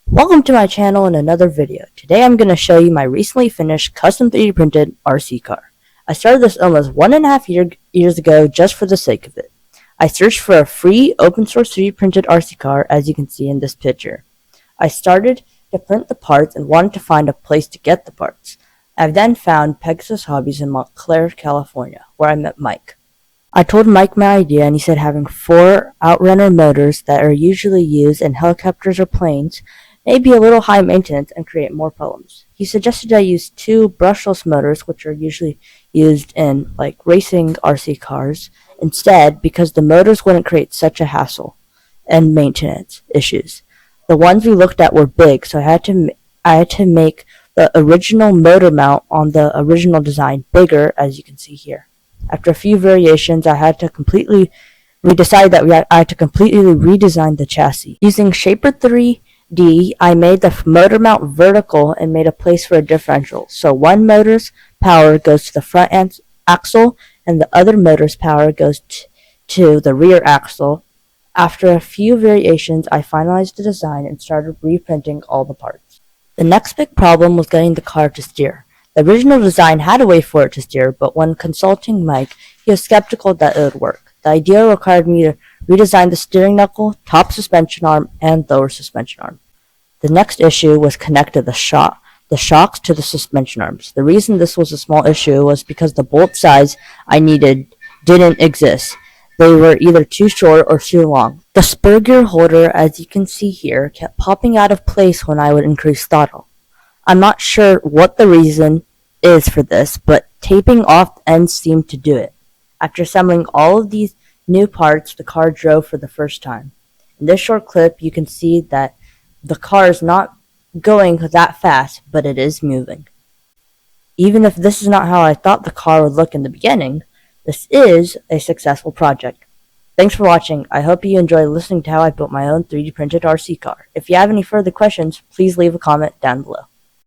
Welcome to my channel and another video. Today I'm going to show you my recently finished custom 3D printed RC car. I started this almost 1.5 years ago just for the sake of it. I searched for a free open source 3D printed RC car, as you can see in this picture. I started to print the parts and wanted to find a place to get the parts. I then found Pegasus Hobbies in Montclair, California, where I met Mike. I told Mike my idea and he said having 4 outrunner motors that are usually used in helicopters or planes may be a little high maintenance and create more problems. He suggested I use 2 brushless motors, which are usually used in racing RC cars, instead, because the motors wouldn't create such a hassle and maintenance issues. The ones we looked at were big, so I had to make the original motor mount on the original design bigger, as you can see here. After a few variations, I had to completely redesign the chassis. Using Shaper 3D, I made the motor mount vertical and made a place for a differential. So one motor's power goes to the front axle and the other motor's power goes to the rear axle. After a few variations, I finalized the design and started reprinting all the parts. The next big problem was getting the car to steer. The original design had a way for it to steer, but when consulting Mike, he was skeptical that it would work. The idea required me to redesign the steering knuckle, top suspension arm, and lower suspension arm. The next issue was connected the shocks to the suspension arms. The reason this was a small issue was because the bolt size I needed didn't exist. They were either too short or too long. The spur gear holder, as you can see here, kept popping out of place when I would increase throttle. I'm not sure what the reason is for this, but taping off the ends seemed to do it. After assembling all of these new parts, the car drove for the first time. In this short clip, you can see that the car is not going that fast, but it is moving. Even if this is not how I thought the car would look in the beginning, this is a successful project. Thanks for watching. I hope you enjoyed listening to how I built my own 3D printed RC car. If you have any further questions, please leave a comment down below.